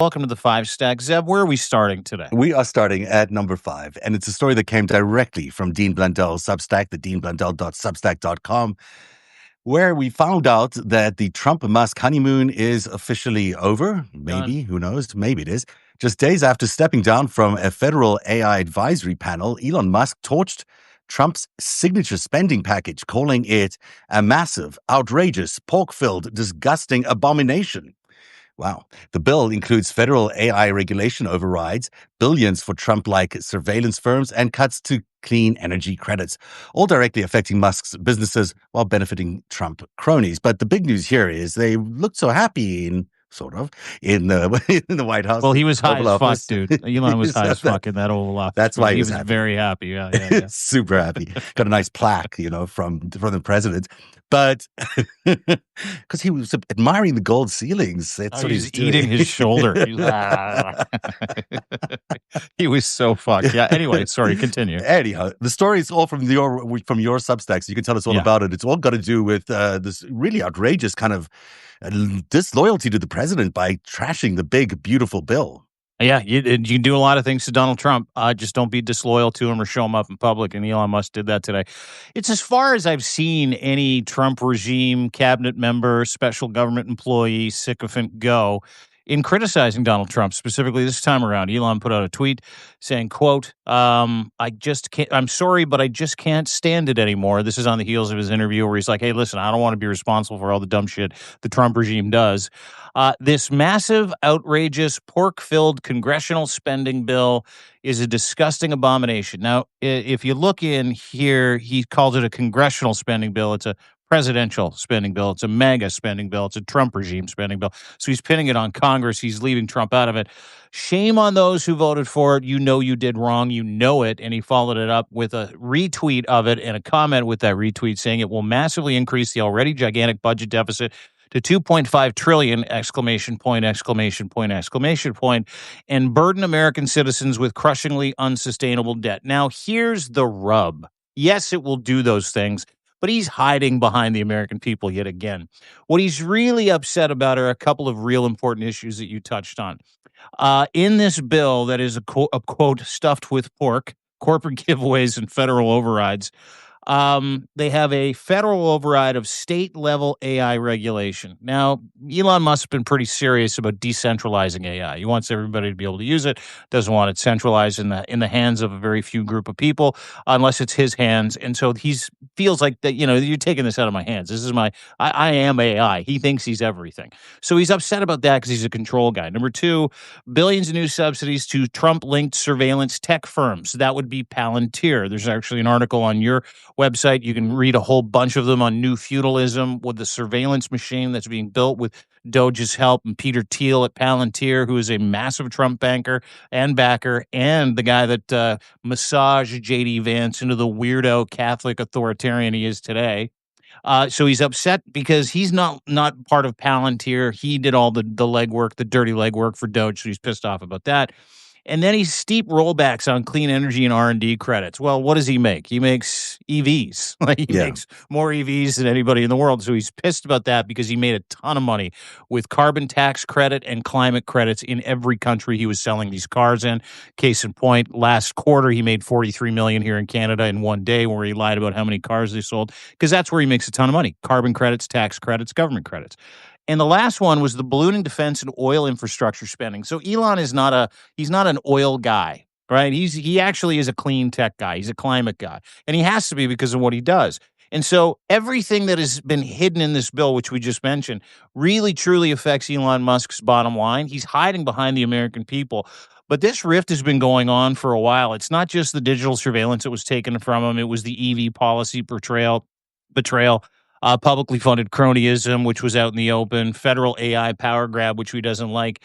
Welcome to the FiveStack. Zev, where are we starting today? We are starting at number 5, and it's a story that came directly from Dean Blundell's Substack, the deanblundell.substack.com, where we found out that the Trump-Musk honeymoon is officially over. Maybe, who knows? Maybe it is. Just days after stepping down from a federal AI advisory panel, Elon Musk torched Trump's signature spending package, calling it a massive, outrageous, pork-filled, disgusting abomination. Wow. The bill includes federal AI regulation overrides, billions for Trump-like surveillance firms, and cuts to clean energy credits, all directly affecting Musk's businesses while benefiting Trump cronies. But the big news here is they looked so happy in the White House. Well, he was high as fuck, dude. Elon was high as fuck in that Oval Office. That's why he was happy. Very happy. Yeah. Super happy. Got a nice plaque, from the president. But because he was admiring the gold ceilings. That's what he's eating his shoulder. He was so fucked. Yeah. Anyway, sorry. Continue. Anyhow, the story is all from your Substack, so you can tell us all about it. It's all got to do with this really outrageous kind of disloyalty to the president by trashing the big, beautiful bill. Yeah, you can do a lot of things to Donald Trump. Just don't be disloyal to him or show him up in public. And Elon Musk did that today. It's as far as I've seen any Trump regime cabinet member, special government employee, sycophant go in criticizing Donald Trump, specifically this time around. Elon put out a tweet saying, quote, I'm sorry, but I just can't stand it anymore. This is on the heels of his interview where he's like, hey, listen, I don't want to be responsible for all the dumb shit the Trump regime does. This massive, outrageous, pork-filled congressional spending bill is a disgusting abomination. Now, if you look in here, he calls it a congressional spending bill. It's a presidential spending bill. It's a mega spending bill. It's a Trump regime spending bill. So he's pinning it on Congress. He's leaving Trump out of it. Shame on those who voted for it. You know you did wrong. You know it. And he followed it up with a retweet of it and a comment with that retweet saying it will massively increase the already gigantic budget deficit to 2.5 trillion, ! And burden American citizens with crushingly unsustainable debt. Now, here's the rub. Yes, it will do those things, but he's hiding behind the American people yet again. What he's really upset about are a couple of real important issues that you touched on. In this bill that is a quote, stuffed with pork, corporate giveaways and federal overrides, they have a federal override of state-level AI regulation. Now, Elon Musk has been pretty serious about decentralizing AI. He wants everybody to be able to use it, doesn't want it centralized in the hands of a very few group of people, unless it's his hands. And so he feels like that, you're taking this out of my hands. This is I am AI. He thinks he's everything. So he's upset about that because he's a control guy. Number two, billions of new subsidies to Trump-linked surveillance tech firms. That would be Palantir. There's actually an article on your website. You can read a whole bunch of them on new feudalism with the surveillance machine that's being built with Doge's help, and Peter Thiel at Palantir, who is a massive Trump banker and backer, and the guy that massaged J.D. Vance into the weirdo Catholic authoritarian he is today. So he's upset because he's not part of Palantir. He did all the legwork, the dirty legwork for Doge, so he's pissed off about that. And then he's steep rollbacks on clean energy and R&D credits. Well, what does he make? He makes EVs. He makes more EVs than anybody in the world. So he's pissed about that because he made a ton of money with carbon tax credit and climate credits in every country he was selling these cars in. Case in point, last quarter he made $43 million here in Canada in one day, where he lied about how many cars they sold, because that's where he makes a ton of money. Carbon credits, tax credits, government credits. And the last one was the ballooning defense and oil infrastructure spending. So Elon is he's not an oil guy, right? He actually is a clean tech guy. He's a climate guy. And he has to be because of what he does. And so everything that has been hidden in this bill, which we just mentioned, really truly affects Elon Musk's bottom line. He's hiding behind the American people. But this rift has been going on for a while. It's not just the digital surveillance that was taken from him. It was the EV policy betrayal, publicly funded cronyism, which was out in the open, federal AI power grab, which he doesn't like.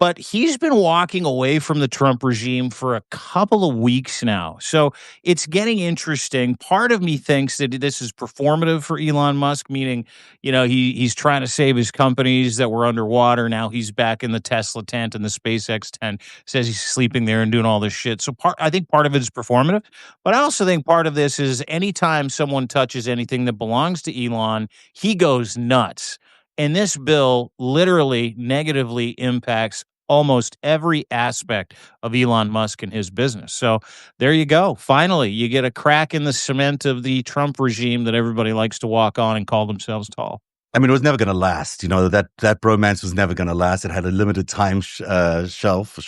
But he's been walking away from the Trump regime for a couple of weeks now. So it's getting interesting. Part of me thinks that this is performative for Elon Musk, meaning, he's trying to save his companies that were underwater. Now he's back in the Tesla tent and the SpaceX tent, says he's sleeping there and doing all this shit. So I think part of it is performative. But I also think part of this is anytime someone touches anything that belongs to Elon, he goes nuts. And this bill literally negatively impacts almost every aspect of Elon Musk and his business. So there you go. Finally, you get a crack in the cement of the Trump regime that everybody likes to walk on and call themselves tall. I mean, it was never going to last. You know, that bromance was never going to last. It had a limited time shelf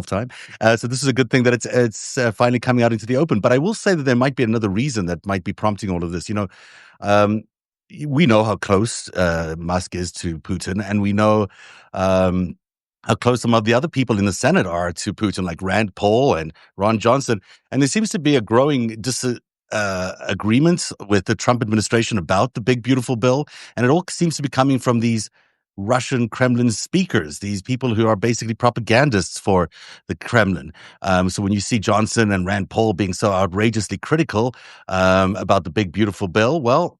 time. So this is a good thing that it's finally coming out into the open. But I will say that there might be another reason that might be prompting all of this. You know, um, we know how close Musk is to Putin, and we know how close some of the other people in the Senate are to Putin, like Rand Paul and Ron Johnson. And there seems to be a growing agreement with the Trump administration about the big, beautiful bill. And it all seems to be coming from these Russian Kremlin speakers, these people who are basically propagandists for the Kremlin. So when you see Johnson and Rand Paul being so outrageously critical about the big, beautiful bill, well,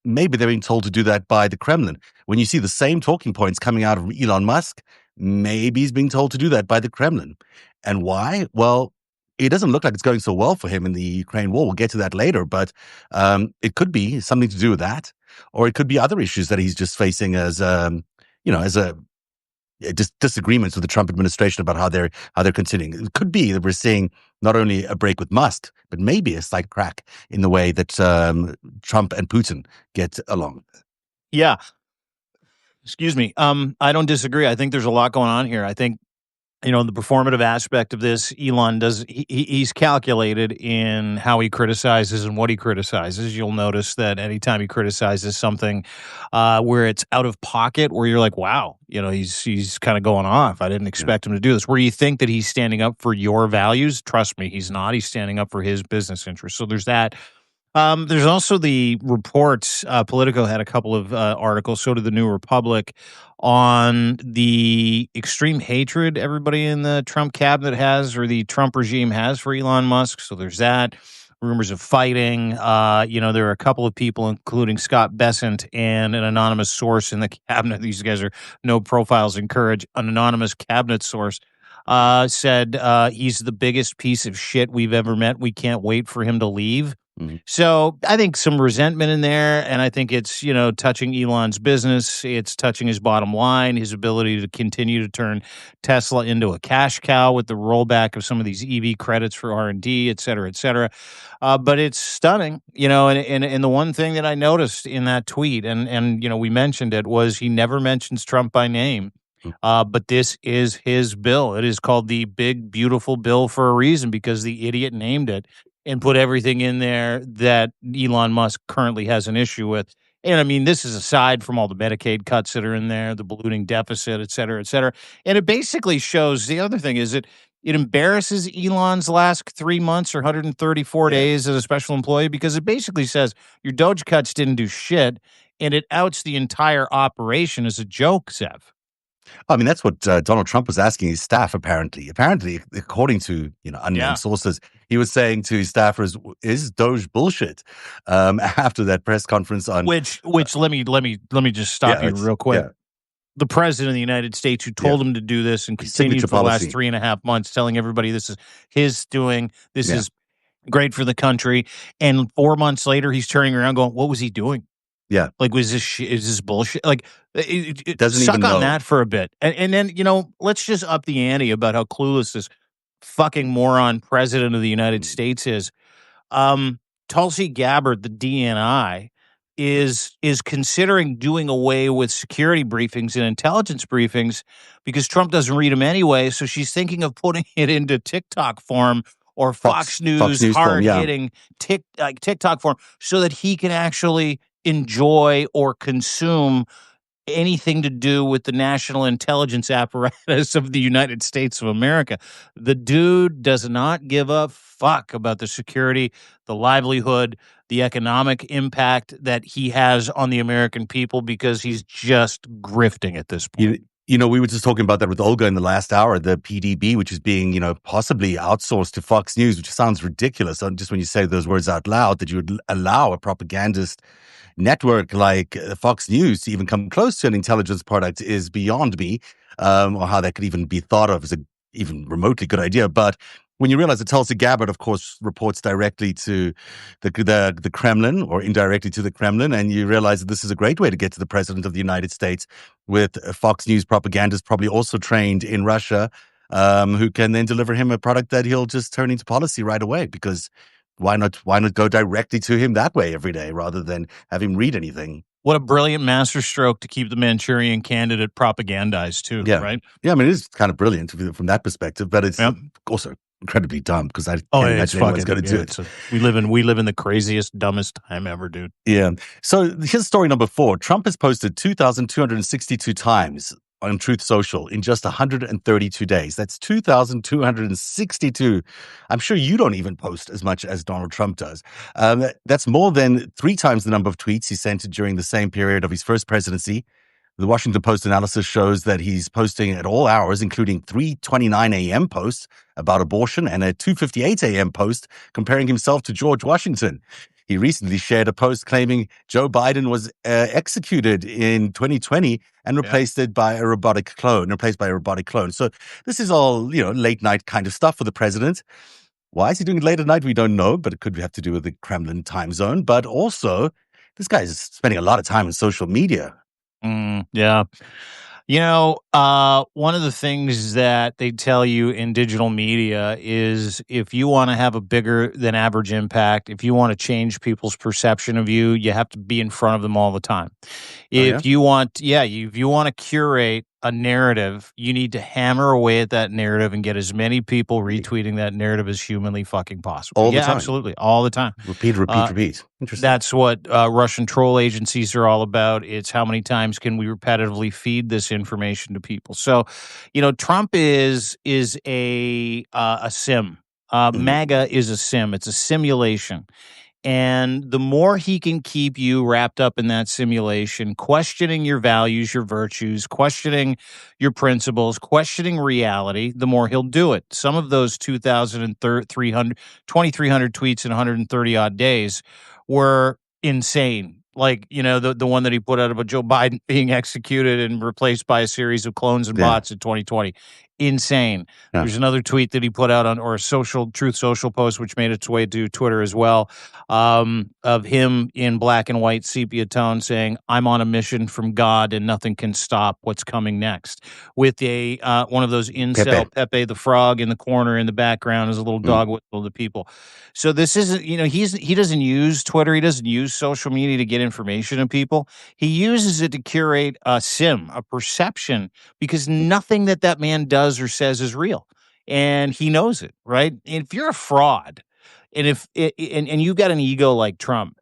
maybe they're being told to do that by the Kremlin. When you see the same talking points coming out of Elon Musk, maybe he's being told to do that by the Kremlin. And why? Well, it doesn't look like it's going so well for him in the Ukraine war. We'll get to that later, but it could be something to do with that, or it could be other issues that he's just facing as, as a disagreements with the Trump administration about how they're continuing. It could be that we're seeing not only a break with Musk, but maybe a slight crack in the way that Trump and Putin get along. Yeah. Excuse me. I don't disagree. I think there's a lot going on here. I think, the performative aspect of this, Elon he's calculated in how he criticizes and what he criticizes. You'll notice that anytime he criticizes something where it's out of pocket, where you're like, wow, he's kind of going off. I didn't expect him to do this. Where you think that he's standing up for your values, trust me, he's not. He's standing up for his business interests. So there's that. There's also the reports. Politico had a couple of articles. So did the New Republic on the extreme hatred everybody in the Trump cabinet has, or the Trump regime has, for Elon Musk. So there's that. Rumors of fighting. There are a couple of people, including Scott Bessent and an anonymous source in the cabinet. These guys are no profiles encouraged. An anonymous cabinet source said he's the biggest piece of shit we've ever met. We can't wait for him to leave. Mm-hmm. So I think some resentment in there, and I think it's, touching Elon's business. It's touching his bottom line, his ability to continue to turn Tesla into a cash cow with the rollback of some of these EV credits for R&D, et cetera, et cetera. But it's stunning, and the one thing that I noticed in that tweet, and we mentioned it, was he never mentions Trump by name. But this is his bill. It is called the Big Beautiful Bill for a reason, because the idiot named it and put everything in there that Elon Musk currently has an issue with. And I mean, this is aside from all the Medicaid cuts that are in there, the ballooning deficit, et cetera, et cetera. And it basically shows, the other thing is it embarrasses Elon's last 3 months or 134 days as a special employee, because it basically says your Doge cuts didn't do shit, and it outs the entire operation as a joke, Zev. I mean, that's what Donald Trump was asking his staff, apparently. Apparently, according to unnamed sources, he was saying to his staffers, "Is Doge bullshit?" After that press conference on which let me just stop you real quick. Yeah. The president of the United States, who told him to do this and continued for the last 3.5 months, telling everybody this is his doing, this is great for the country, and 4 months later, he's turning around going, "What was he doing?" Yeah. Like, is this bullshit? Like, doesn't suck even on know that for a bit. And then, let's just up the ante about how clueless this fucking moron president of the United States is. Tulsi Gabbard, the DNI, is considering doing away with security briefings and intelligence briefings because Trump doesn't read them anyway. So she's thinking of putting it into TikTok form or Fox News hard-hitting TikTok form, so that he can actually enjoy or consume anything to do with the national intelligence apparatus of the United States of America. The dude does not give a fuck about the security, the livelihood, the economic impact that he has on the American people, because he's just grifting at this point. We were just talking about that with Olga in the last hour, the PDB, which is being, possibly outsourced to Fox News, which sounds ridiculous. Just when you say those words out loud, that you would allow a propagandist network like Fox News to even come close to an intelligence product is beyond me, or how that could even be thought of as a even remotely good idea. But when you realize that Tulsi Gabbard, of course, reports directly to the Kremlin or indirectly to the Kremlin, and you realize that this is a great way to get to the president of the United States with Fox News propagandists probably also trained in Russia, who can then deliver him a product that he'll just turn into policy right away. Because why not go directly to him that way every day rather than have him read anything? What a brilliant masterstroke to keep the Manchurian candidate propagandized too, Yeah. right? Yeah, I mean, it is kind of brilliant from that perspective, but it's Yep. also incredibly dumb because I Oh, can't it's imagine anyone's fucking. going to do It's it. we live in the craziest, dumbest time ever, dude. Yeah. So here's story number 4. Trump has posted 2,262 times on Truth Social in just 132 days. That's 2,262. I'm sure you don't even post as much as Donald Trump does. That's more than 3 times the number of tweets he sent during the same period of his first presidency. The Washington Post analysis shows that he's posting at all hours, including 3:29 a.m. posts about abortion and a 2:58 a.m. post comparing himself to George Washington. He recently shared a post claiming Joe Biden was executed in 2020 and replaced by a robotic clone. So this is all, late night kind of stuff for the president. Why is he doing it late at night? We don't know, but it could have to do with the Kremlin time zone. But also, this guy is spending a lot of time on social media. Yeah. One of the things that they tell you in digital media is if you want to have a bigger than average impact, if you want to change people's perception of you, you have to be in front of them all the time. If you want to curate a narrative, you need to hammer away at that narrative and get as many people retweeting that narrative as humanly fucking possible. All the time. Absolutely. All the time. Repeat. Interesting. That's what Russian troll agencies are all about. It's how many times can we repetitively feed this information to people. So, Trump is a sim. MAGA is a sim. It's a simulation. And the more he can keep you wrapped up in that simulation, questioning your values, your virtues, questioning your principles, questioning reality, the more he'll do it. Some of those 2,300 tweets in 130 odd days were insane. Like, the one that he put out about Joe Biden being executed and replaced by a series of clones and bots in 2020. Insane. Yeah. There's another tweet that he put out or a Truth Social post, which made its way to Twitter as well, of him in black and white sepia tone saying, "I'm on a mission from God and nothing can stop what's coming next," with a one of those incel Pepe the Frog in the corner in the background as a little dog whistle to people. So this isn't, he doesn't use Twitter. He doesn't use social media to get information to people. He uses it to curate a perception, because nothing that man does or says is real, and he knows it, right? And if you're a fraud, and and you've got an ego like Trump,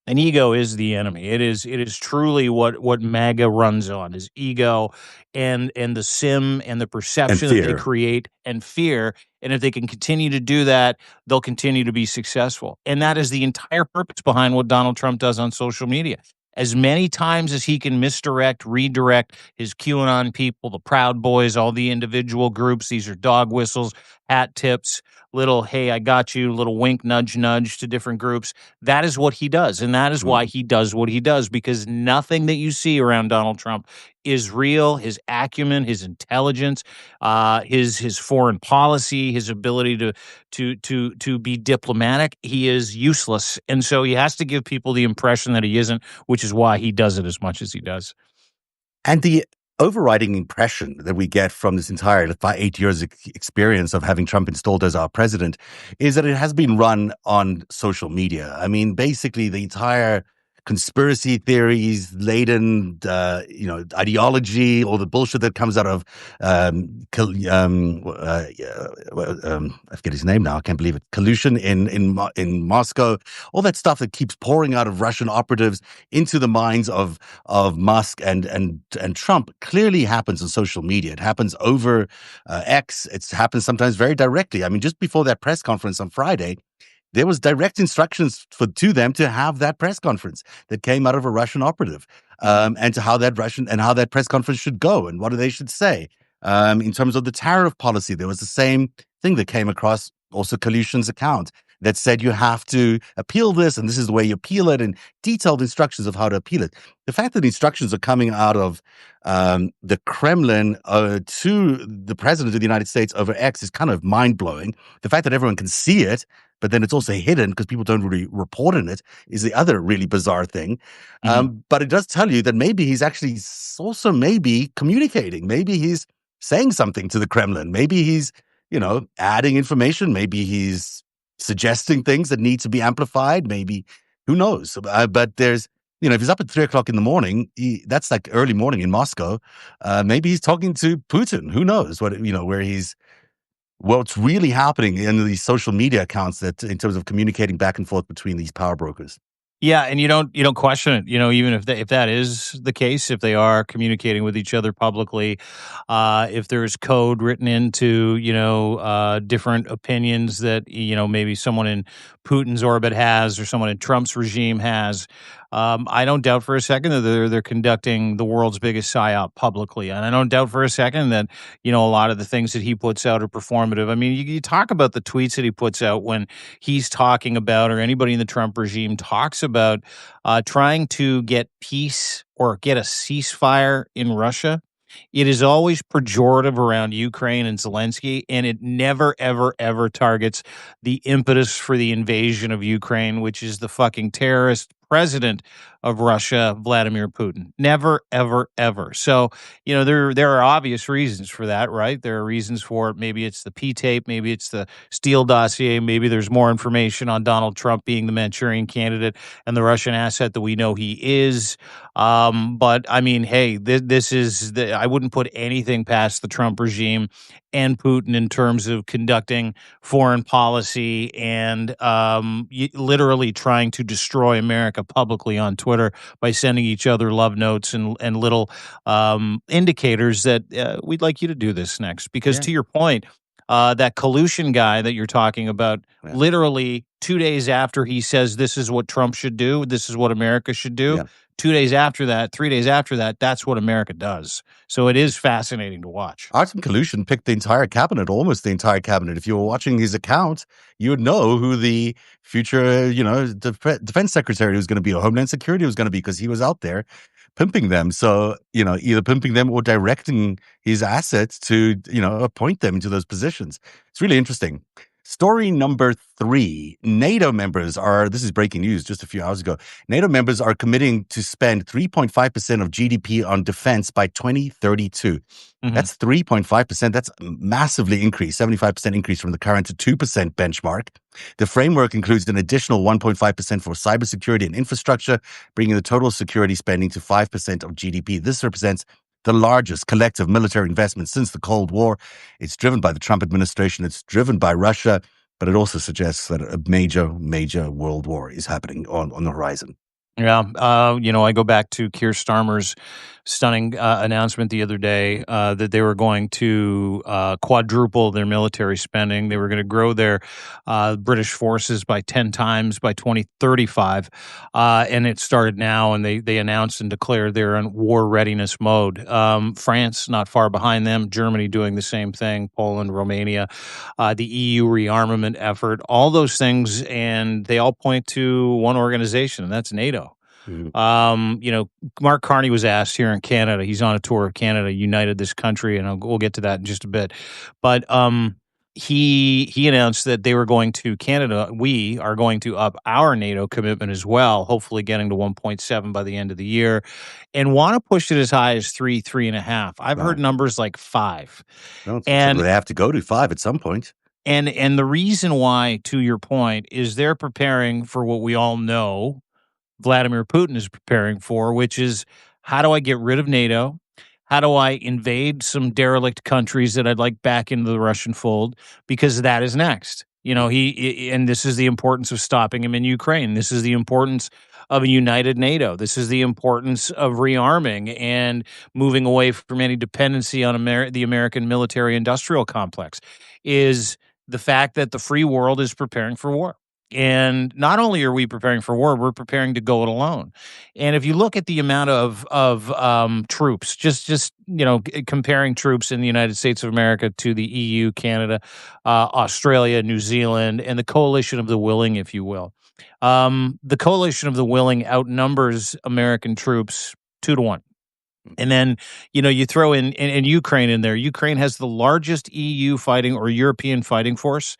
an ego is the enemy. It is truly what MAGA runs on, is ego and the sim and the perception that they create and fear. And if they can continue to do that, they'll continue to be successful. And that is the entire purpose behind what Donald Trump does on social media. As many times as he can redirect his QAnon people, the Proud Boys, all the individual groups. These are dog whistles, hat tips, little, hey, I got you, little wink, nudge, nudge to different groups. That is what he does. And that is why he does what he does, because nothing that you see around Donald Trump is real. His acumen, his intelligence, his foreign policy, his ability to be diplomatic, he is useless. And so he has to give people the impression that he isn't, which is why he does it as much as he does. And the overriding impression that we get from this entire 8 years experience of having Trump installed as our president is that it has been run on social media. I mean, basically the entire conspiracy theories laden, ideology, all the bullshit that comes out of, I forget his name now. I can't believe it. Collusion in Moscow. All that stuff that keeps pouring out of Russian operatives into the minds of Musk and Trump clearly happens on social media. It happens over X. It happens sometimes very directly. I mean, just before that press conference on Friday, there was direct instructions to them to have that press conference that came out of a Russian operative, and to how that press conference should go and what they should say. In terms of the tariff policy, there was the same thing that came across also Collusion's account. that said you have to appeal this, and this is the way you appeal it, and detailed instructions of how to appeal it. The fact that the instructions are coming out of the Kremlin to the president of the United States over X is kind of mind-blowing. The fact that everyone can see it, but then it's also hidden because people don't really report on it, is the other really bizarre thing. But it does tell you that maybe he's actually also maybe communicating. Maybe he's saying something to the Kremlin. Maybe he's, adding information. Maybe he's suggesting things that need to be amplified. Maybe, who knows? But there's, if he's up at 3:00 in the morning, that's like early morning in Moscow. Maybe he's talking to Putin. Who knows what's really happening in these social media accounts that in terms of communicating back and forth between these power brokers. Yeah, and you don't question it. Even if that is the case, if they are communicating with each other publicly, if there's code written into different opinions that maybe someone in Putin's orbit has or someone in Trump's regime has, I don't doubt for a second that they're conducting the world's biggest psyop publicly, and I don't doubt for a second that a lot of the things that he puts out are performative. I mean, you talk about the tweets that he puts out when he's talking about, or anybody in the Trump regime talks about trying to get peace or get a ceasefire in Russia. It is always pejorative around Ukraine and Zelensky, and it never, ever, ever targets the impetus for the invasion of Ukraine, which is the fucking terrorist president of Russia, Vladimir Putin. Never, ever, ever. So, there are obvious reasons for that, right? There are reasons for it. Maybe it's the P tape, maybe it's the Steele dossier, maybe there's more information on Donald Trump being the Manchurian candidate and the Russian asset that we know he is. But I mean, hey, this is I wouldn't put anything past the Trump regime and Putin in terms of conducting foreign policy and literally trying to destroy America publicly on Twitter by sending each other love notes and little indicators that we'd like you to do this next. Because to your point, that collusion guy that you're talking about, literally 2 days after he says this is what Trump should do, this is what America should do, 2 days after that, 3 days after that, that's what America does. So it is fascinating to watch. Artem Kalushin picked the entire cabinet, almost the entire cabinet. If you were watching his account, you would know who the future, defense secretary was going to be, or Homeland Security was going to be, because he was out there pimping them. So, either pimping them or directing his assets to, appoint them into those positions. It's really interesting. Story number 3, NATO members this is breaking news just a few hours ago. NATO members are committing to spend 3.5% of GDP on defense by 2032. That's 3.5%. That's massively increased, 75% increase from the current 2% benchmark. The framework includes an additional 1.5% for cybersecurity and infrastructure, bringing the total security spending to 5% of GDP. This represents the largest collective military investment since the Cold War. It's driven by the Trump administration. It's driven by Russia, but it also suggests that a major, major world war is happening on the horizon. Yeah. I go back to Keir Starmer's stunning announcement the other day that they were going to quadruple their military spending. They were going to grow their British forces by 10 times by 2035. And it started now, and they announced and declared they're in war readiness mode. France, not far behind them, Germany doing the same thing, Poland, Romania, the EU rearmament effort, all those things, and they all point to one organization, and that's NATO. Mark Carney was asked here in Canada. He's on a tour of Canada, united this country, and we'll get to that in just a bit. But he announced that they were going to Canada. We are going to up our NATO commitment as well, hopefully getting to 1.7 by the end of the year, and want to push it as high as 3.5. I've heard numbers like 5. And they have to go to 5 at some point. And the reason why, to your point, is they're preparing for what we all know Vladimir Putin is preparing for, which is, how do I get rid of NATO? How do I invade some derelict countries that I'd like back into the Russian fold? Because that is next. And this is the importance of stopping him in Ukraine. This is the importance of a united NATO. This is the importance of rearming and moving away from any dependency on the American military industrial complex, is the fact that the free world is preparing for war. And not only are we preparing for war, we're preparing to go it alone. And if you look at the amount of troops, just comparing troops in the United States of America to the EU, Canada, Australia, New Zealand, and the coalition of the willing, if you will, the coalition of the willing outnumbers American troops 2 to 1. And then, you throw in Ukraine in there. Ukraine has the largest EU fighting or European fighting force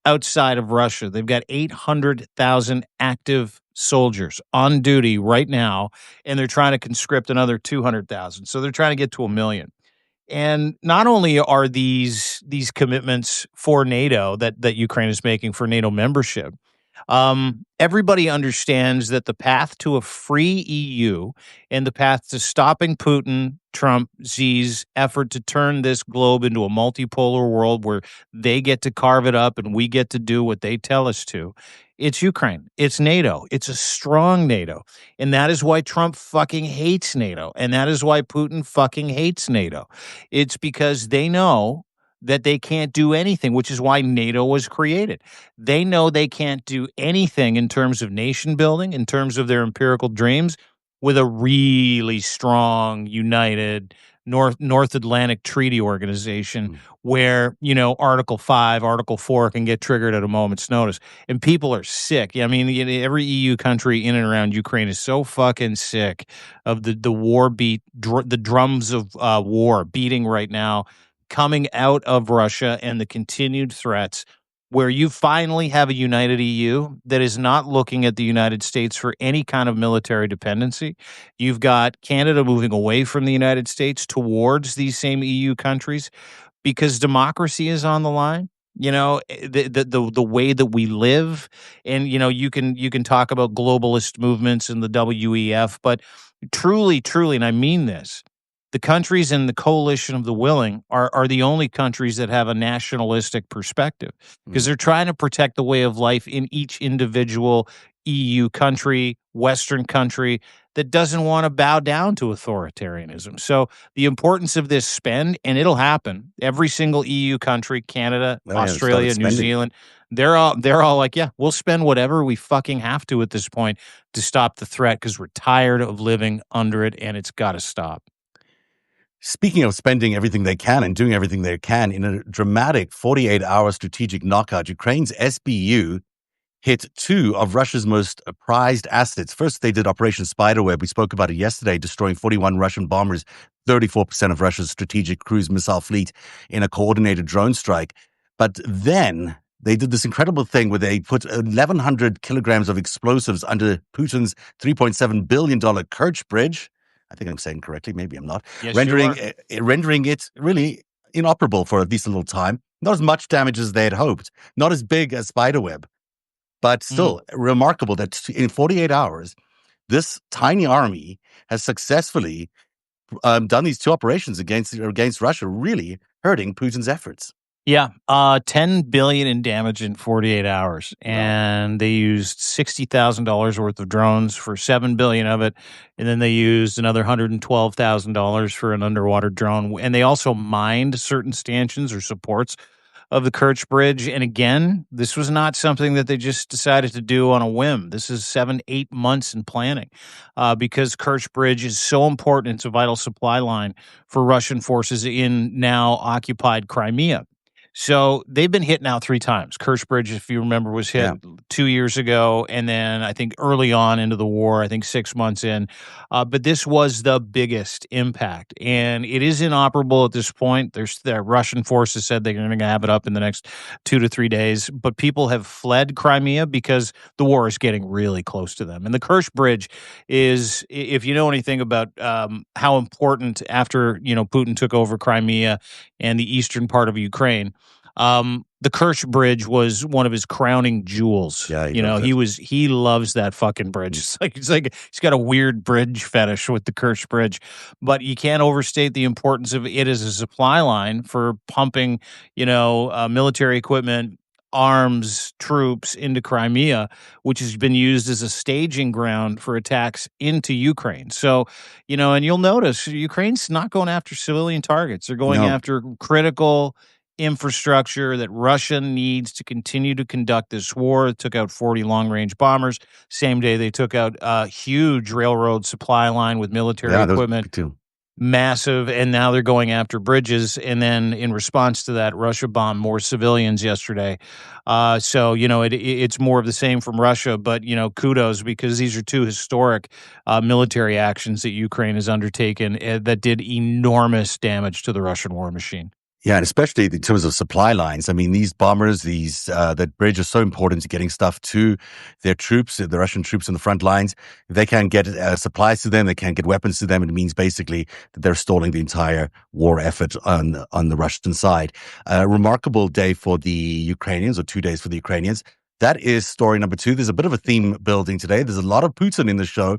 outside of Russia. They've got 800,000 active soldiers on duty right now, and they're trying to conscript another 200,000. So they're trying to get to 1 million. And not only are these commitments for NATO that Ukraine is making for NATO membership, everybody understands that the path to a free EU and the path to stopping Putin, Trump, Xi's effort to turn this globe into a multipolar world where they get to carve it up and we get to do what they tell us to. It's Ukraine. It's NATO. It's a strong NATO. And that is why Trump fucking hates NATO. And that is why Putin fucking hates NATO. It's because they know that they can't do anything, which is why NATO was created. They know they can't do anything in terms of nation building, in terms of their empirical dreams, with a really strong, united North Atlantic Treaty Organization where, Article 5, Article 4 can get triggered at a moment's notice. And people are sick. I mean, every EU country in and around Ukraine is so fucking sick of the war beat, the drums of war beating right now, coming out of Russia and the continued threats, where you finally have a united EU that is not looking at the United States for any kind of military dependency. You've got Canada moving away from the United States towards these same EU countries because democracy is on the line. The way that we live, and you can talk about globalist movements and the WEF, but truly, and I mean this, the countries in the coalition of the willing are the only countries that have a nationalistic perspective because they're trying to protect the way of life in each individual EU country, Western country that doesn't want to bow down to authoritarianism. So the importance of this spend, and it'll happen. Every single EU country, Canada, Australia, New Zealand, they're all like, yeah, we'll spend whatever we fucking have to at this point to stop the threat because we're tired of living under it, and it's got to stop. Speaking of spending everything they can and doing everything they can, in a dramatic 48-hour strategic knockout, Ukraine's SBU hit 2 of Russia's most prized assets. First, they did Operation Spiderweb. We spoke about it yesterday, destroying 41 Russian bombers, 34% of Russia's strategic cruise missile fleet in a coordinated drone strike. But then they did this incredible thing where they put 1,100 kilograms of explosives under Putin's $3.7 billion Kerch Bridge. I think I'm saying correctly. Maybe I'm not. Yes, rendering it really inoperable for at least a little time. Not as much damage as they had hoped. Not as big as Spiderweb. But still remarkable that in 48 hours, this tiny army has successfully done these 2 operations against Russia, really hurting Putin's efforts. Yeah, $10 billion in damage in 48 hours, and they used $60,000 worth of drones for $7 billion of it, and then they used another $112,000 for an underwater drone, and they also mined certain stanchions or supports of the Kerch Bridge. And again, this was not something that they just decided to do on a whim. This is 7-8 months in planning because Kerch Bridge is so important. It's a vital supply line for Russian forces in now occupied Crimea. So they've been hit now 3 times. Kerch Bridge, if you remember, was hit 2 years ago, and then I think early on into the war, I think 6 months in. But this was the biggest impact, and it is inoperable at this point. The Russian forces said they're going to have it up in the next 2 to 3 days, but people have fled Crimea because the war is getting really close to them. And the Kerch Bridge is, if you know anything about how important after Putin took over Crimea and the eastern part of Ukraine. The Kerch Bridge was one of his crowning jewels. Yeah, he loves that fucking bridge. It's like he's got a weird bridge fetish with the Kerch Bridge, but you can't overstate the importance of it as a supply line for pumping, military equipment, arms, troops into Crimea, which has been used as a staging ground for attacks into Ukraine. So, and you'll notice Ukraine's not going after civilian targets. They're going after critical infrastructure that Russia needs to continue to conduct this war. It took out 40 long-range bombers. Same day they took out a huge railroad supply line with military Yeah, that was equipment. big too. Massive, and now they're going after bridges. And then in response to that, Russia bombed more civilians yesterday. So it's more of the same from Russia. But kudos, because these are two historic military actions that Ukraine has undertaken that did enormous damage to the Russian war machine. Yeah, and especially in terms of supply lines. I mean, these bombers, that bridge is so important to getting stuff to their troops, the Russian troops in the front lines. If they can't get supplies to them, they can't get weapons to them. It means basically that they're stalling the entire war effort on the Russian side. A remarkable day for the Ukrainians, or 2 days for the Ukrainians. That is story number 2. There's a bit of a theme building today. There's a lot of Putin in the show.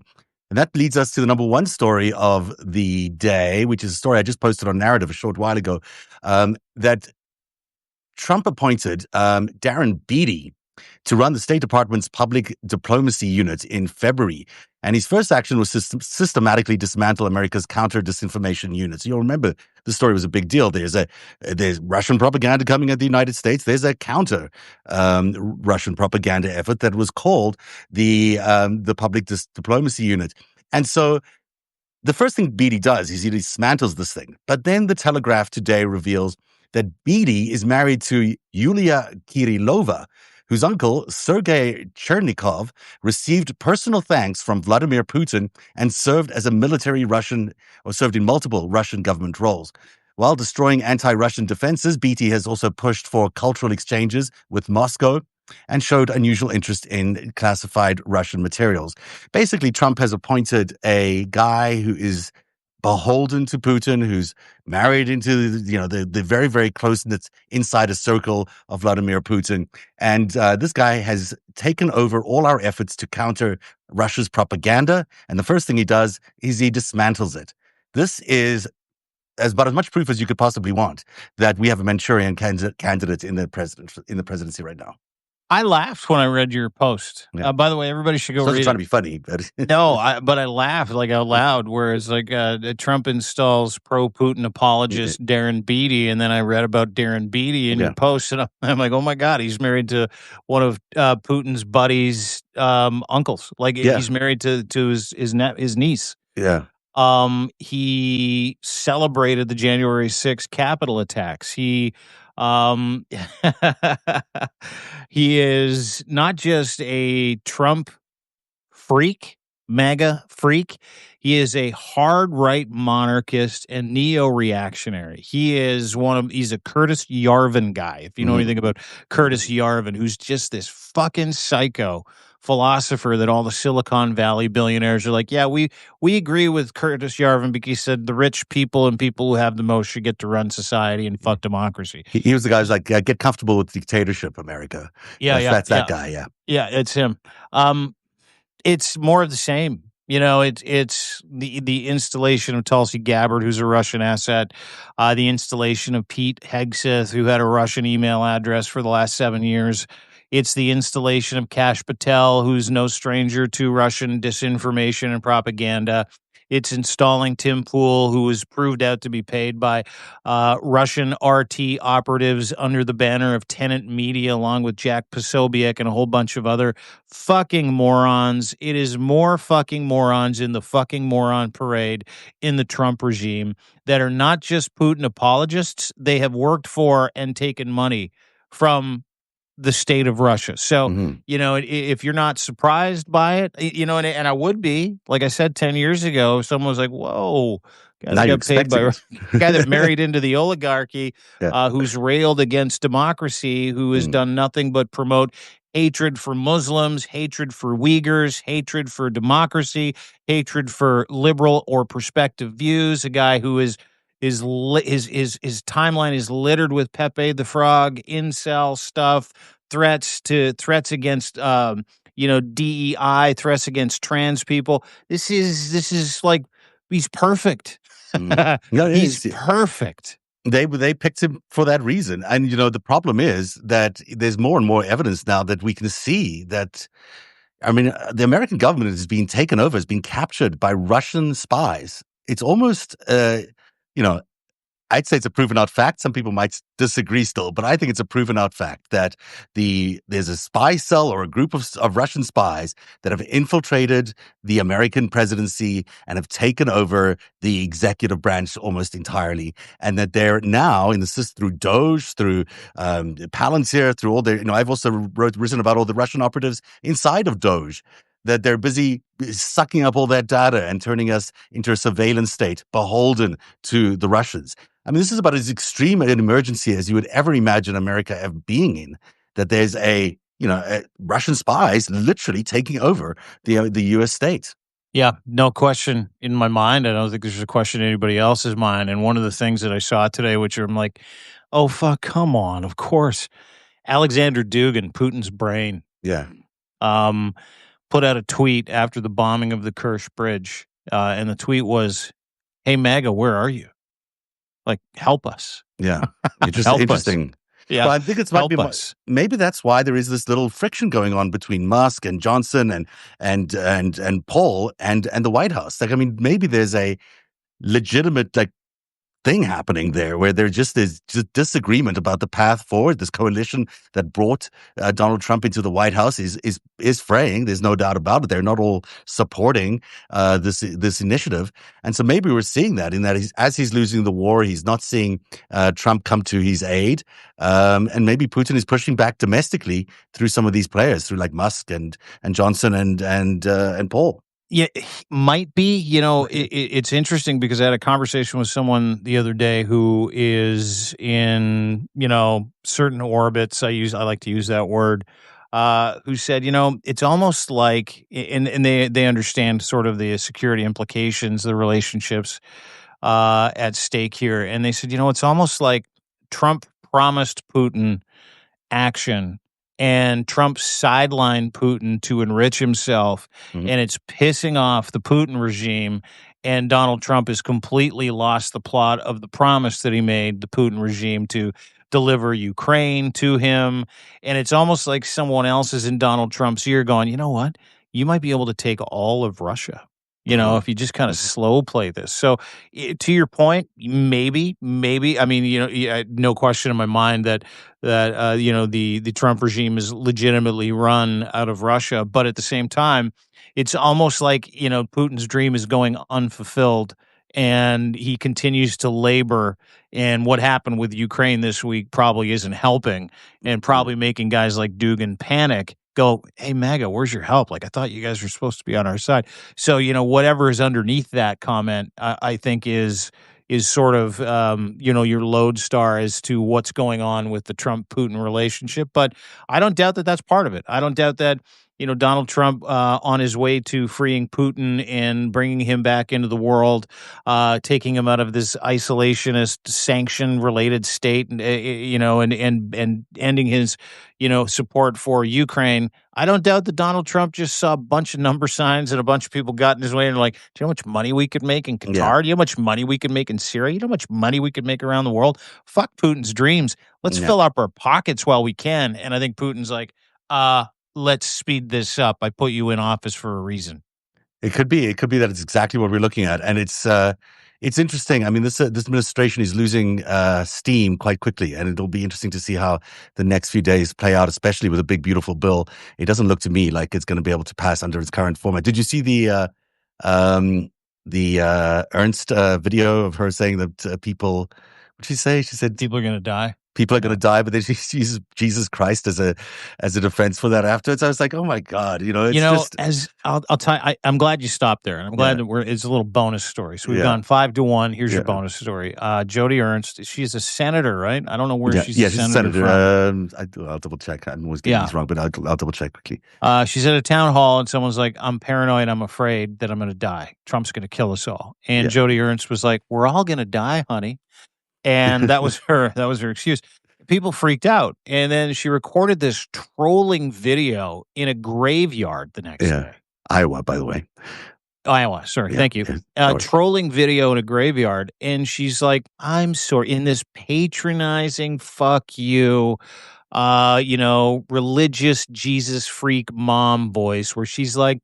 And that leads us to the number 1 story of the day, which is a story I just posted on Narrative a short while ago, that Trump appointed Darren Beattie to run the State Department's public diplomacy unit in February. And his first action was systematically dismantle America's counter-disinformation units. You'll remember the story was a big deal. There's Russian propaganda coming at the United States. There's a counter Russian propaganda effort that was called the public diplomacy unit. And so the first thing Beattie does is he dismantles this thing. But then the Telegraph today reveals that Beattie is married to Yulia Kirilova, whose uncle, Sergei Chernikov, received personal thanks from Vladimir Putin and served in multiple Russian government roles. While destroying anti-Russian defenses, Beattie has also pushed for cultural exchanges with Moscow and showed unusual interest in classified Russian materials. Basically, Trump has appointed a guy who is beholden to Putin, who's married into the very, very close-knit insider circle of Vladimir Putin. And this guy has taken over all our efforts to counter Russia's propaganda. And the first thing he does is he dismantles it. This is about as much proof as you could possibly want that we have a Manchurian candidate in the presidency right now. I laughed when I read your post. Yeah. By the way, everybody should go read it. Trying to be funny, but No, but I laughed like out loud. Whereas Trump installs pro-Putin apologist Darren Beattie, and then I read about Darren Beattie in your post, and I'm like, oh my god, he's married to one of Putin's buddies' uncles. Like he's married to his niece. Yeah. He celebrated the January 6th Capitol attacks. He he is not just a Trump freak, MAGA freak. He is a hard right monarchist and neo-reactionary. He's a Curtis Yarvin guy. If you know anything about Curtis Yarvin, who's just this fucking psycho philosopher that all the Silicon Valley billionaires are like, yeah, we agree with Curtis Yarvin because he said the rich people and people who have the most should get to run society and fuck democracy. He was the guy who's like, get comfortable with dictatorship, America. That's that guy, yeah. Yeah, it's him. It's more of the same. It's the installation of Tulsi Gabbard, who's a Russian asset, the installation of Pete Hegseth, who had a Russian email address for the last 7 years. It's the installation of Kash Patel, who's no stranger to Russian disinformation and propaganda. It's installing Tim Pool, who was proved out to be paid by Russian RT operatives under the banner of Tenant Media, along with Jack Posobiec and a whole bunch of other fucking morons. It is more fucking morons in the fucking moron parade in the Trump regime that are not just Putin apologists. They have worked for and taken money from the state of Russia. So, if you're not surprised by it, and I would be, like I said, 10 years ago, someone was like, whoa, guy got paid by guy that married into the oligarchy, who's railed against democracy, who has done nothing but promote hatred for Muslims, hatred for Uyghurs, hatred for democracy, hatred for liberal or progressive views, a guy who is his timeline is littered with Pepe the Frog, incel stuff, threats against DEI, threats against trans people. This is like he's perfect. He's perfect. They picked him for that reason. And the problem is that there's more and more evidence now that we can see that the American government is being taken over, is being captured by Russian spies. It's almost I'd say it's a proven out fact. Some people might disagree still, but I think it's a proven out fact that there's a spy cell or a group of Russian spies that have infiltrated the American presidency and have taken over the executive branch almost entirely, and that they're now in the system through Doge, through Palantir, through all their. I've also written about all the Russian operatives inside of Doge, that they're busy sucking up all that data and turning us into a surveillance state, beholden to the Russians. I mean, this is about as extreme an emergency as you would ever imagine America ever being in, that there's Russian spies literally taking over the U.S. state. Yeah, no question in my mind. I don't think there's a question in anybody else's mind. And one of the things that I saw today, which I'm like, oh, fuck, come on. Of course. Alexander Dugin, Putin's brain, Yeah. put out a tweet after the bombing of the Kerch Bridge. And the tweet was, hey, MAGA, where are you? Like, help us. Yeah. Help us. Interesting. Yeah. But I think it's help us. Maybe that's why there is this little friction going on between Musk and Johnson and Paul and the White House. Like, I mean, maybe there's a legitimate thing happening there where there just is disagreement about the path forward. This coalition that brought Donald Trump into the White House is fraying. There's no doubt about it. They're not all supporting this initiative, and so maybe we're seeing that in that as he's losing the war, he's not seeing Trump come to his aid, and maybe Putin is pushing back domestically through some of these players, through like Musk and Johnson and Paul. Yeah, might be. It's interesting because I had a conversation with someone the other day who is in, certain orbits. I like to use that word. Who said, it's almost like, and they understand sort of the security implications, the relationships at stake here, and they said, it's almost like Trump promised Putin action, and Trump sidelined Putin to enrich himself, and it's pissing off the Putin regime, and Donald Trump has completely lost the plot of the promise that he made the Putin regime to deliver Ukraine to him, and it's almost like someone else is in Donald Trump's ear going, you know what? You might be able to take all of Russia. If you just kind of slow play this. So, to your point, maybe. I mean, no question in my mind that the Trump regime is legitimately run out of Russia, but at the same time, it's almost like Putin's dream is going unfulfilled, and he continues to labor. And what happened with Ukraine this week probably isn't helping, and probably making guys like Dugin panic. Go, hey, MAGA, where's your help? Like, I thought you guys were supposed to be on our side. So, whatever is underneath that comment, I think is sort of, your lodestar as to what's going on with the Trump-Putin relationship. But I don't doubt that that's part of it. I don't doubt that, Donald Trump on his way to freeing Putin and bringing him back into the world, taking him out of this isolationist, sanction-related state, and and ending his, support for Ukraine. I don't doubt that Donald Trump just saw a bunch of number signs and a bunch of people got in his way and like, do you know how much money we could make in Qatar? Yeah. Do you know how much money we could make in Syria? You know how much money we could make around the world? Fuck Putin's dreams. Let's fill up our pockets while we can. And I think Putin's like, let's speed this up. I put you in office for a reason. It could be that it's exactly what we're looking at, and it's interesting. I mean, this administration is losing steam quite quickly, and it'll be interesting to see how the next few days play out, especially with a big, beautiful bill. It doesn't look to me like it's going to be able to pass under its current format. Did you see the Ernst video of her saying that people? What did she say? She said people are going to die. People are going to die, but then she uses Jesus Christ as a defense for that afterwards. I was like, oh my God, as I'll tell you, I'm glad you stopped there, and I'm glad that it's a little bonus story. So we've gone 5-1. Here's your bonus story. Jody Ernst, she's a senator, right? I don't know where she's a senator from. I'll double check. I'm always getting these wrong, but I'll double check quickly. She's at a town hall, and someone's like, I'm paranoid. I'm afraid that I'm going to die. Trump's going to kill us all. And Jody Ernst was like, we're all going to die, honey. And that was her excuse. People freaked out. And then she recorded this trolling video in a graveyard the next day. Iowa, by the way. Iowa, sorry. Thank you. Trolling video in a graveyard. And she's like, I'm sorry, in this patronizing, fuck you, religious Jesus freak mom voice where she's like,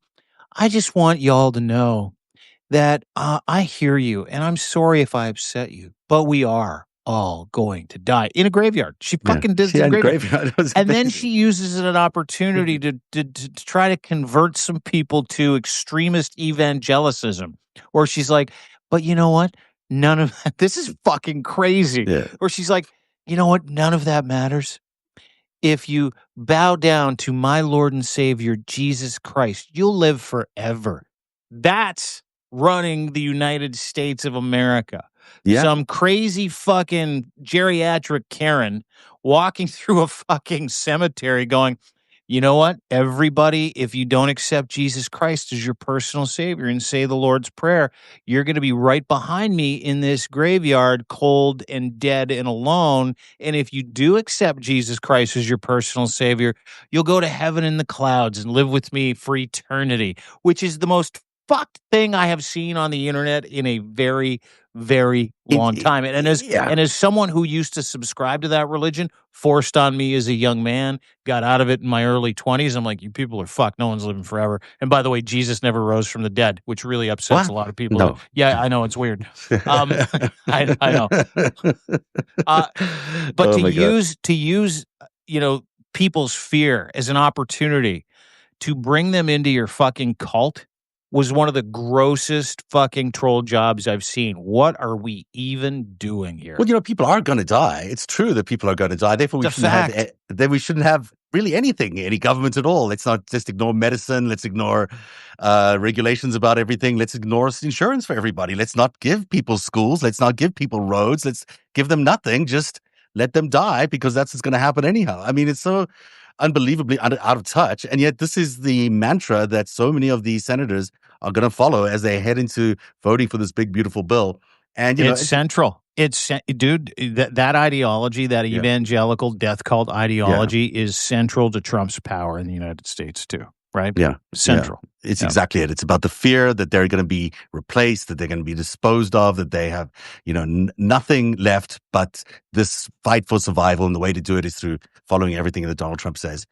I just want y'all to know that I hear you, and I'm sorry if I upset you, but we are all going to die in a graveyard. She Yeah. fucking did it She in a had graveyard. graveyard. It was And then she amazing. uses it an opportunity to try to convert some people to extremist evangelicism, where she's like, but you know what? None of that, this is fucking crazy. Yeah. Or she's like, you know what? None of that matters. If you bow down to my Lord and Savior, Jesus Christ, you'll live forever. That's running the United States of America. Yeah. Some crazy fucking geriatric Karen walking through a fucking cemetery going, you know what? Everybody, if you don't accept Jesus Christ as your personal Savior and say the Lord's Prayer, you're going to be right behind me in this graveyard, cold and dead and alone. And if you do accept Jesus Christ as your personal Savior, you'll go to heaven in the clouds and live with me for eternity, which is the most fucked thing I have seen on the internet in a very, very long time. Yeah. And as someone who used to subscribe to that religion, forced on me as a young man, got out of it in my early 20s, I'm like, you people are fucked. No one's living forever. And by the way, Jesus never rose from the dead, which really upsets What? a lot of people. No. Yeah, I know it's weird. I know. But Oh my God. to use people's fear as an opportunity to bring them into your fucking cult was one of the grossest fucking troll jobs I've seen. What are we even doing here? Well, people are going to die. It's true that people are going to die. Therefore, we It's a shouldn't have. fact. Then we shouldn't have really anything, any government at all. Let's not just ignore medicine. Let's ignore regulations about everything. Let's ignore insurance for everybody. Let's not give people schools. Let's not give people roads. Let's give them nothing. Just let them die because that's what's going to happen anyhow. I mean, it's so unbelievably out of touch, and yet this is the mantra that so many of these senators are going to follow as they head into voting for this big, beautiful bill. And it's central. Dude, that ideology, that Yeah. evangelical death cult ideology, is central to Trump's power in the United States too. Right? Yeah, Central. Yeah. It's exactly it. It's about the fear that they're going to be replaced, that they're going to be disposed of, that they have, nothing left but this fight for survival. And the way to do it is through following everything that Donald Trump says.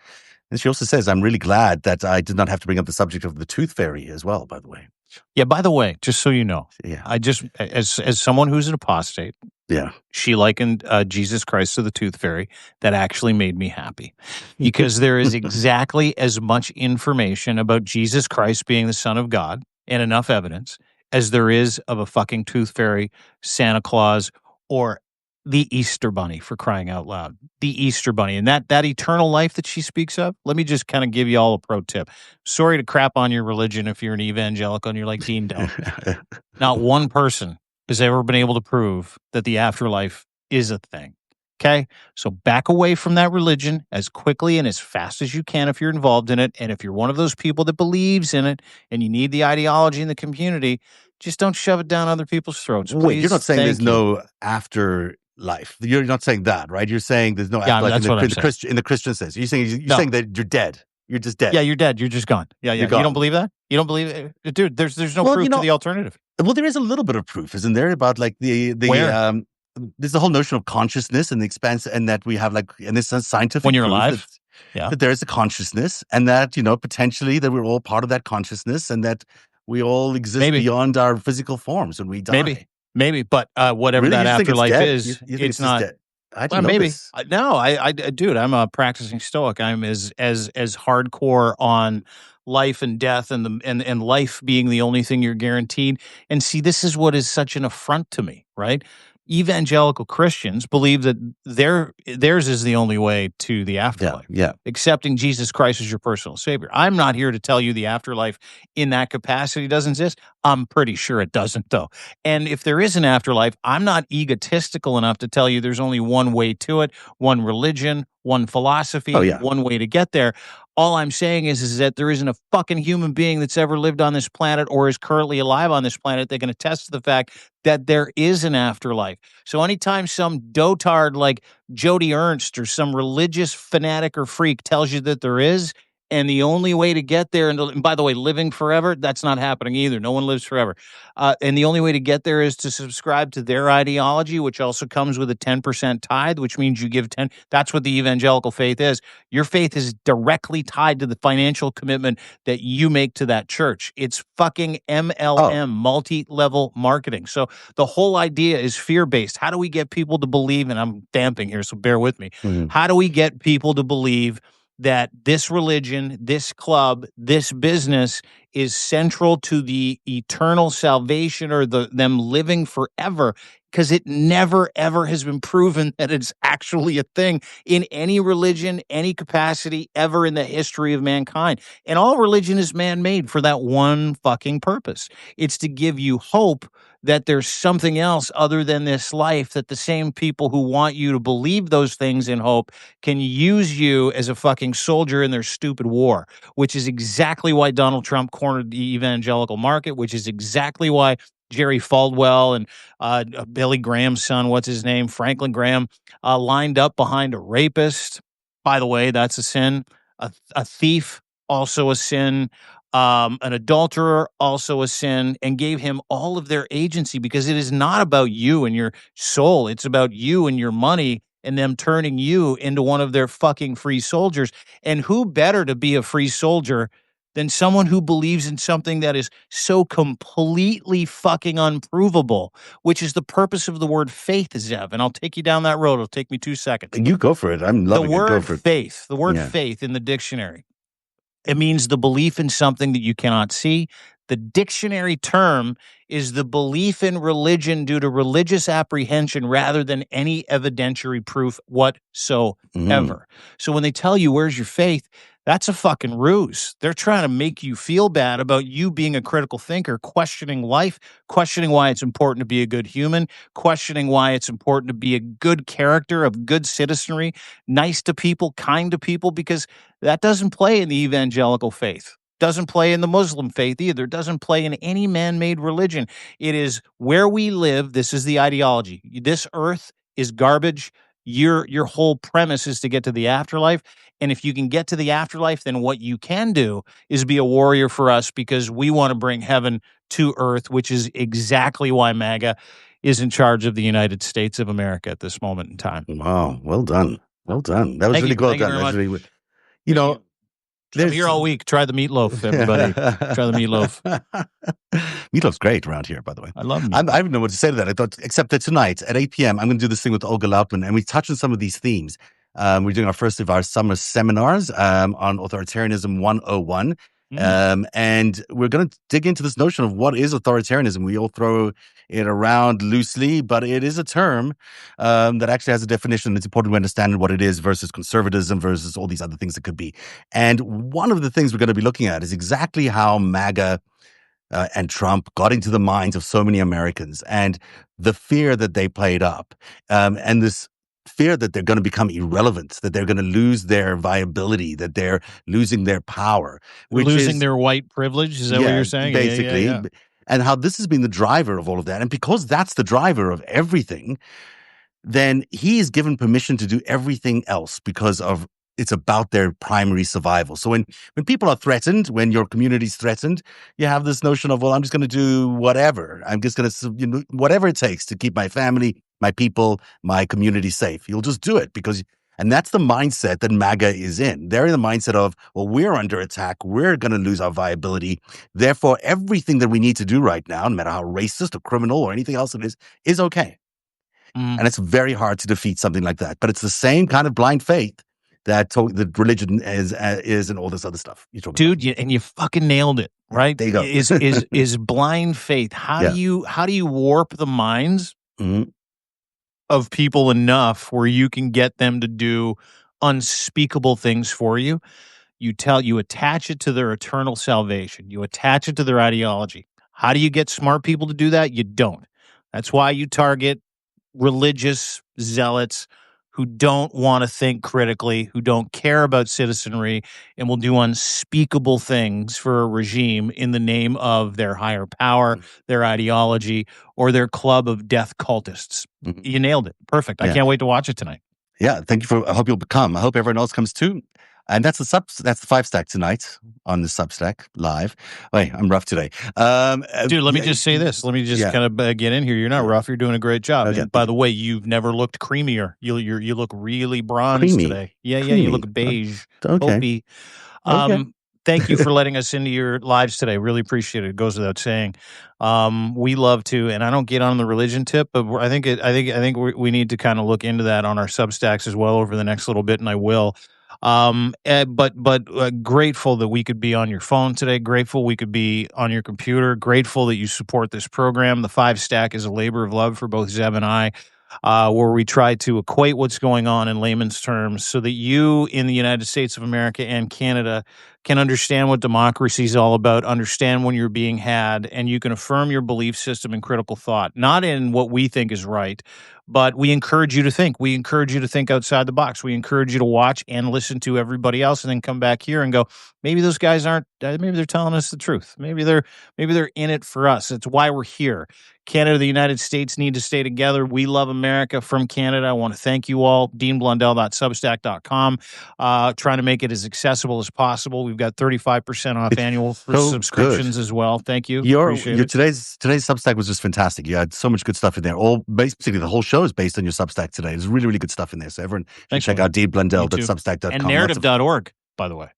And she also says, I'm really glad that I did not have to bring up the subject of the tooth fairy as well, by the way. Yeah, by the way, just so you know, Yeah. I just, as someone who's an apostate, Yeah. she likened Jesus Christ to the tooth fairy. That actually made me happy because there is exactly as much information about Jesus Christ being the Son of God and enough evidence as there is of a fucking tooth fairy, Santa Claus, or the Easter Bunny, for crying out loud. The Easter Bunny. And that eternal life that she speaks of, let me just kind of give you all a pro tip. Sorry to crap on your religion if you're an evangelical and you're like, Dean, don't. Not one person has ever been able to prove that the afterlife is a thing. Okay? So back away from that religion as quickly and as fast as you can if you're involved in it. And if you're one of those people that believes in it and you need the ideology in the community, just don't shove it down other people's throats. Please. Wait, you're not saying there's Thank you. no afterlife. You're not saying that, right? You're saying there's no Yeah, afterlife that's what I'm saying. in the Christian sense. You're saying No. saying that you're dead. You're just dead. Yeah, you're dead. You're just gone. Yeah. You're You gone. don't believe that? You don't believe it? Dude, there's no Well, proof to the alternative. Well, there is a little bit of proof, isn't there, about like Where? There's the whole notion of consciousness and the expanse, and that we have like in this sense scientific When you're proof alive? that there is a consciousness, and that potentially that we're all part of that consciousness, and that we all exist beyond our physical forms when we die. Maybe, but whatever Really? that You think it's afterlife dead? is, You think it's just not. dead? I didn't know Maybe. this. No, dude, I'm a practicing Stoic. I'm as hardcore on life and death and life being the only thing you're guaranteed. And see, this is what is such an affront to me, right? Evangelical Christians believe that theirs is the only way to the afterlife. Yeah. Accepting Jesus Christ as your personal savior. I'm not here to tell you the afterlife in that capacity doesn't exist. I'm pretty sure it doesn't, though. And if there is an afterlife, I'm not egotistical enough to tell you there's only one way to it, one religion, one philosophy, one way to get there. All I'm saying is that there isn't a fucking human being that's ever lived on this planet or is currently alive on this planet that can attest to the fact that there is an afterlife. So anytime some dotard like Jody Ernst or some religious fanatic or freak tells you that there is, And the only way to get there, and by the way, living forever, that's not happening either. No one lives forever. And the only way to get there is to subscribe to their ideology, which also comes with a 10% tithe, which means you give 10. That's what the evangelical faith is. Your faith is directly tied to the financial commitment that you make to that church. It's fucking MLM, multi-level marketing. So the whole idea is fear-based. How do we get people to believe, and I'm damping here, so bear with me. How do we get people to believe that this religion, this club, this business is central to the eternal salvation or them living forever? Because it never, ever has been proven that it's actually a thing in any religion, any capacity ever in the history of mankind. And all religion is man-made for that one fucking purpose. It's to give you hope that there's something else other than this life, that the same people who want you to believe those things in hope can use you as a fucking soldier in their stupid war, which is exactly why Donald Trump cornered the evangelical market, which is exactly why Jerry Falwell and Billy Graham's son, what's his name, Franklin Graham, lined up behind a rapist. By the way, that's a sin. A thief, also a sin. An adulterer, also a sin, and gave him all of their agency, because it is not about you and your soul. It's about you and your money and them turning you into one of their fucking free soldiers. And who better to be a free soldier than someone who believes in something that is so completely fucking unprovable, which is the purpose of the word faith, Zev. And I'll take you down that road. It'll take me 2 seconds. You go for it. I'm loving the word it. Go for it. faith. The word faith in the dictionary. It means the belief in something that you cannot see. The dictionary term is the belief in religion due to religious apprehension rather than any evidentiary proof whatsoever. So when they tell you, where's your faith? That's a fucking ruse. They're trying to make you feel bad about you being a critical thinker, questioning life, questioning why it's important to be a good human, questioning why it's important to be a good character, of good citizenry, nice to people, kind to people, because that doesn't play in the evangelical faith. Doesn't play in the Muslim faith either. Doesn't play in any man-made religion. It is where we live. This is the ideology. This earth is garbage. Your whole premise is to get to the afterlife. And if you can get to the afterlife, then what you can do is be a warrior for us, because we want to bring heaven to earth, which is exactly why MAGA is in charge of the United States of America at this moment in time. Wow. Well done. Well done. That was really well done. That was really, you know, I'm here all week. Try the meatloaf, everybody. Try the meatloaf. Meatloaf's great around here, by the way. I love meatloaf. I don't know what to say to that. I thought, except that tonight at 8 p.m., I'm going to do this thing with Olga Lautman, and we touch on some of these themes. We're doing our first of our summer seminars on Authoritarianism 101. And we're going to dig into this notion of what is authoritarianism. We all throw it around loosely, but it is a term that actually has a definition. It's important to understand what it is versus conservatism versus all these other things that could be. And one of the things we're going to be looking at is exactly how MAGA and Trump got into the minds of so many Americans, and the fear that they played up, and this fear that they're going to become irrelevant, that they're going to lose their viability, that they're losing their power. Losing their white privilege? Is that what you're saying? Basically. Yeah. And how this has been the driver of all of that. And because that's the driver of everything, then he is given permission to do everything else because of it's about their primary survival. So when people are threatened, when your community's threatened, you have this notion of, well, I'm just going to do whatever. I'm just going to, whatever it takes to keep my family, my people, my community safe. You'll just do it and that's the mindset that MAGA is in. They're in the mindset of, well, we're under attack. We're going to lose our viability. Therefore, everything that we need to do right now, no matter how racist or criminal or anything else it is okay. And it's very hard to defeat something like that. But it's the same kind of blind faith that the religion is and all this other stuff. Dude, you fucking nailed it, right? There you go. Is blind faith. How do you warp the minds of people enough where you can get them to do unspeakable things for you? You attach it to their eternal salvation. You attach it to their ideology. How do you get smart people to do that? You don't. That's why you target religious zealots who don't want to think critically, who don't care about citizenry, and will do unspeakable things for a regime in the name of their higher power, their ideology, or their club of death cultists. You nailed it. Perfect. I can't wait to watch it tonight. Yeah, thank you I hope you'll come. I hope everyone else comes too. And that's the FiveStack tonight on the Substack live. Wait, I'm rough today. Dude, let me Yeah, just say this. Let me just yeah. kind of get in here. You're not rough. You're doing a great job. Okay, And by the way, you've never looked creamier. You look really bronze creamy, today. Yeah, you look creamy. beige, Okay, taupey. okay. Thank you for letting us into your lives today. Really appreciate it. It goes without saying. We love to, and I don't get on the religion tip, but I think we need to kind of look into that on our Substacks as well over the next little bit, and I will. But grateful that we could be on your phone today. Grateful we could be on your computer. Grateful that you support this program. The Five Stack is a labor of love for both Zeb and I, where we try to equate what's going on in layman's terms so that you in the United States of America and Canada can understand what democracy is all about, understand when you're being had, and you can affirm your belief system and critical thought, not in what we think is right, but we encourage you to think. We encourage you to think outside the box. We encourage you to watch and listen to everybody else and then come back here and go, maybe those guys aren't, maybe they're telling us the truth. Maybe they're in it for us. It's why we're here. Canada, the United States need to stay together. We love America from Canada. I want to thank you all. DeanBlundell.substack.com. Trying to make it as accessible as possible. We've got 35% off It's annual so good. subscriptions as well. Thank you. Your Appreciate your it. today's Substack was just fantastic. You had so much good stuff in there. All basically the whole show is based on your Substack today. There's really, really good stuff in there. So everyone should Thanks, check man. out You too. And deanblundell.substack.com. narrative.org, by the way.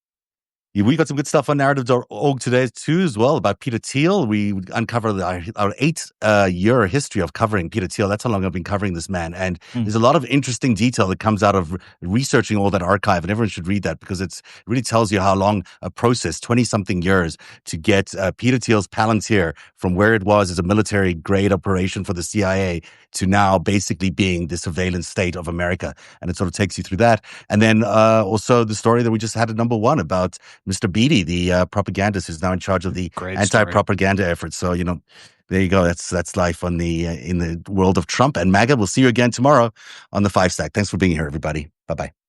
We got some good stuff on narrative.org today too, as well, about Peter Thiel. We uncovered our 8-year history of covering Peter Thiel. That's how long I've been covering this man. And there's a lot of interesting detail that comes out of researching all that archive. And everyone should read that because it really tells you how long a process, 20-something years, to get Peter Thiel's Palantir from where it was as a military grade operation for the CIA to now basically being the surveillance state of America. And it sort of takes you through that. And then also the story that we just had at number 1 about Mr. Beatty, the propagandist who's now in charge of the anti-propaganda efforts. So, there you go. That's life on in the world of Trump and MAGA. We'll see you again tomorrow on the FiveStack. Thanks for being here, everybody. Bye-bye.